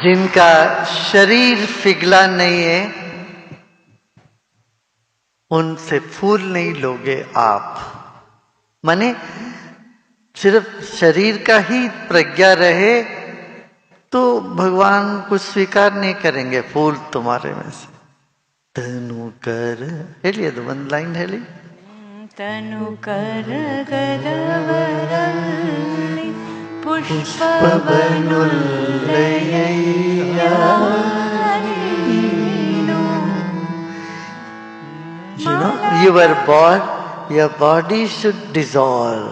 जिनका शरीर पिघला नहीं है उनसे फूल नहीं लोगे आप। माने सिर्फ शरीर का ही प्रज्ञा रहे तो भगवान कुछ स्वीकार नहीं करेंगे फूल तुम्हारे में से। तनु कर हेलिए तो ಒಂದು ಲೈನ್ ಹೇಳಿ। तनु कर गरवरल्लि पुष्पवनुल्लयैया ನೀನು। You know, your body should dissolve.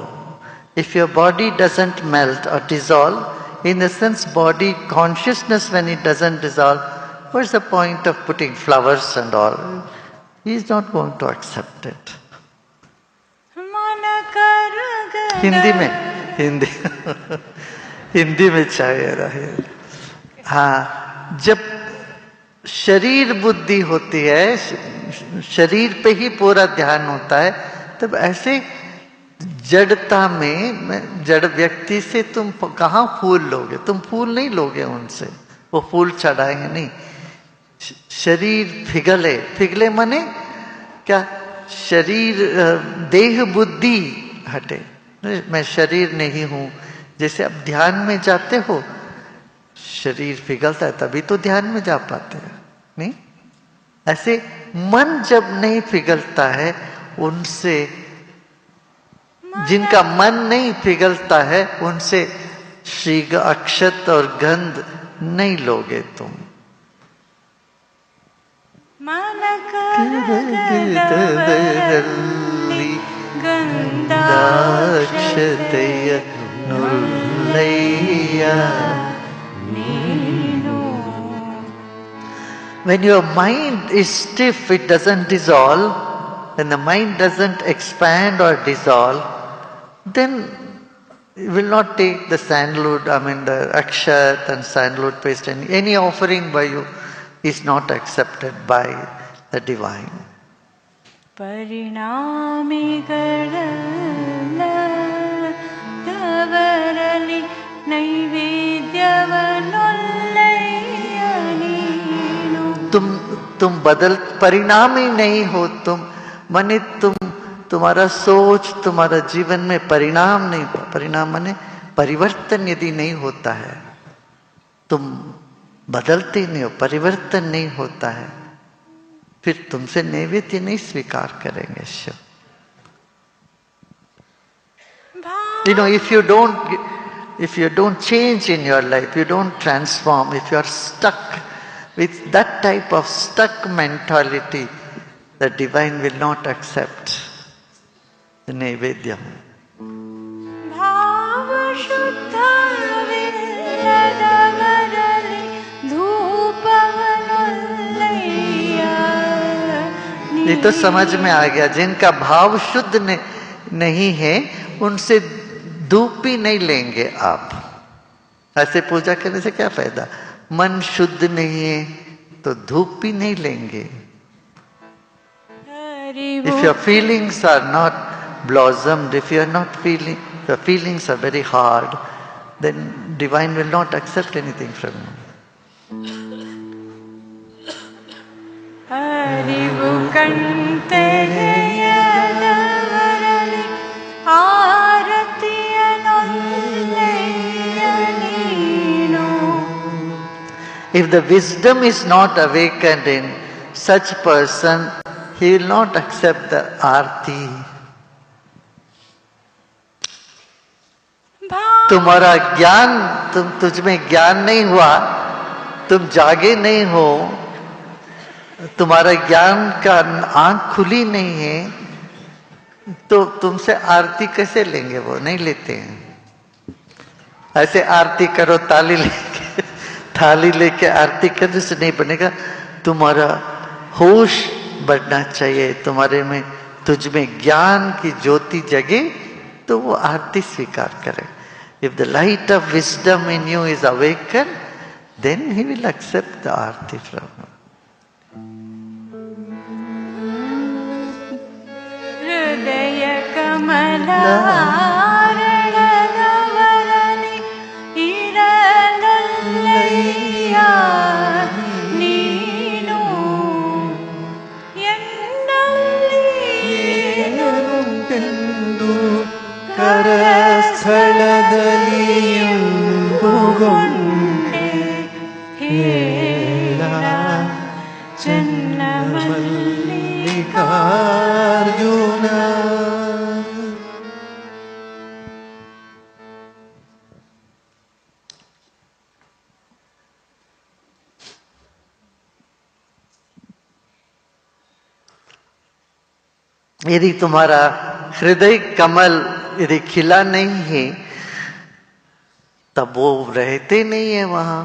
If your body doesn't melt or dissolve, in the sense body consciousness, when it doesn't dissolve, what's the point of putting flowers and all? He is not going to accept it. Hindi में चाहिए रहे। हाँ, जब शरीर बुद्धि होती है, शरीर पे ही पूरा ध्यान होता है, तब ऐसे जड़ता में जड़ व्यक्ति से तुम कहाँ फूल लोगे? तुम फूल नहीं लोगे उनसे, वो फूल चढ़ाएंगे नहीं। शरीर पिघले माने क्या? शरीर देह बुद्धि हटे। मैं शरीर नहीं हूं। जैसे अब ध्यान में जाते हो, शरीर पिघलता है तभी तो ध्यान में जा पाते हैं, नहीं? ऐसे मन जब नहीं पिघलता है, उनसे जिनका मन नहीं पिघलता है उनसे श्री अक्षत और गंध नहीं लोगे तुम। गंधाक्षतय नुल्लैया नीनु। When your mind is stiff, it doesn't dissolve. When the mind doesn't expand or dissolve, then you will not take the sandalwood, the akshat and sandalwood paste. And any offering by you is not accepted by the divine. ಪರಿಣಾಮಿಗಳಲ್ಲ ತವರಲಿ ನೈವೇದ್ಯವನ್ನೊಲ್ಲೆಯ ನೀನು। तुम बदल परिणामी नहीं हो। तुम माने तुम्हारा सोच, तुम्हारा जीवन में परिणाम नहीं। परिणाम माने परिवर्तन यदि नहीं होता है, तुम बदलते नहीं हो, परिवर्तन नहीं होता है, फिर तुमसे नैवेद्य नहीं स्वीकार करेंगे Shiv. You know, if you don't change in your life, you don't transform, if you are stuck with that type of stuck mentality, the divine will not accept the naivedyam. ये तो समझ में आ गया। जिनका भाव शुद्ध नहीं है उनसे धूप भी नहीं लेंगे आप। ऐसे पूजा करने से क्या फायदा? मन शुद्ध नहीं है तो धूप भी नहीं लेंगे। If your feelings are not blossomed, if you are not feeling, your feelings are very hard, then divine will not accept anything from you. ಅರಿವು ಕಣ್ತೆರೆಯದವರಲಿ ಆರತಿಯನೊಲ್ಲೆಯ ನೀನು। If the wisdom is not awakened in such person, he will not accept the आरती। तुम्हारा ज्ञान, तुझ में ज्ञान नहीं हुआ, तुम जागे नहीं हो, तुम्हारा ज्ञान का आंख खुली नहीं है, तो तुमसे आरती कैसे लेंगे? वो नहीं लेते हैं। ऐसे आरती करो, थाली लेके आरती करने से नहीं बनेगा। तुम्हारा होश बढ़ना चाहिए, तुम्हारे में, तुझ में ज्ञान की ज्योति जगे तो वो आरती स्वीकार करे। If the light of wisdom in you is awakened, then he will accept the aarti from you. ಹೃದಯ ಕಮಲಾರಣದವರಲಿ ಇರಲೊಲ್ಲೆಯ खेला चन्नमल्लिका मल्लिकार्जुना। यदि तुम्हारा हृदय कमल यदि खिला नहीं है तब वो रहते नहीं है वहां।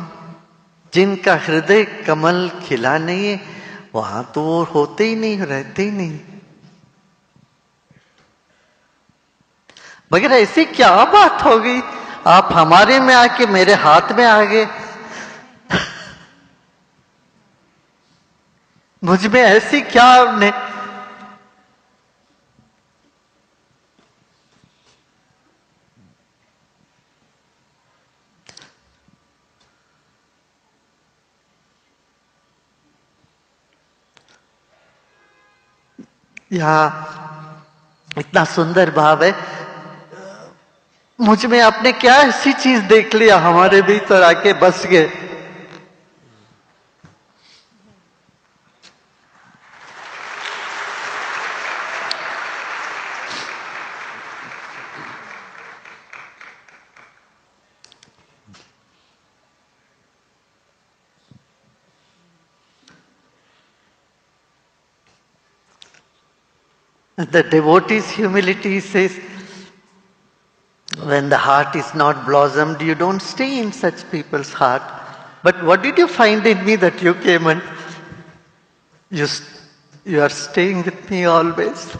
जिनका हृदय कमल खिला नहीं है वहां तो वो होते ही नहीं, रहते ही नहीं। मगर ऐसी क्या बात हो गई, आप हमारे में आके मेरे हाथ में आ गए। मुझ में ऐसी क्या आपने, यहाँ इतना सुंदर भाव है। मुझ में आपने क्या ऐसी चीज देख लिया, हमारे भीतर आके बस गए। The devotee's humility says, when the heart is not blossomed, you don't stay in such people's heart. But what did you find in me that you came and you, you are staying with me always?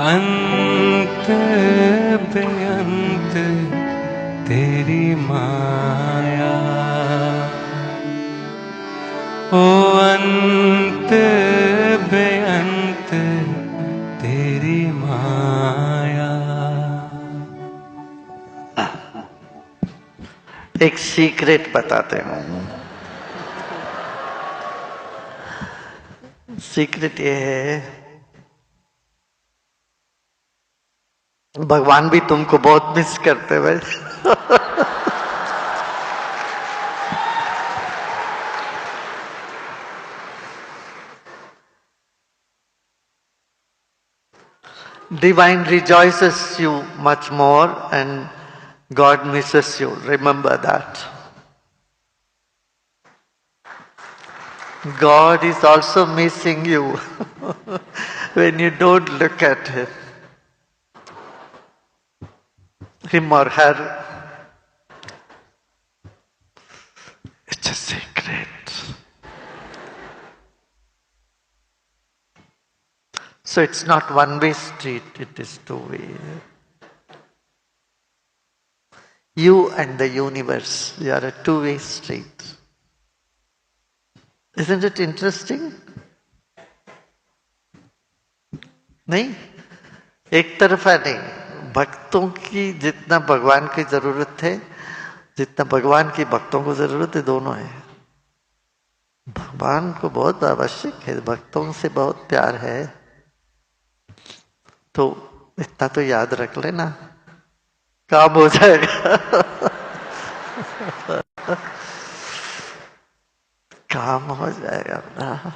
अंत बेअंत तेरी माया, ओ अंत बेअंत तेरी माया। एक secret बताते हैं। Secret ये है, भगवान भी तुमको बहुत मिस करते भाई। Divine rejoices you much more and God misses you. Remember that. God is also missing you when you don't look at him or her. It's a secret. So it's not one-way street, it is two-way. You and the universe, you are a two-way street. Isn't it interesting? नहीं, एक तरफा नहीं। भक्तों की जितना भगवान की जरूरत है, जितना भगवान की भक्तों को जरूरत है, दोनों है। भगवान को बहुत आवश्यक है, भक्तों से बहुत प्यार है, तो इतना तो याद रख लेना, काम हो जाएगा। काम हो जाएगा अपना।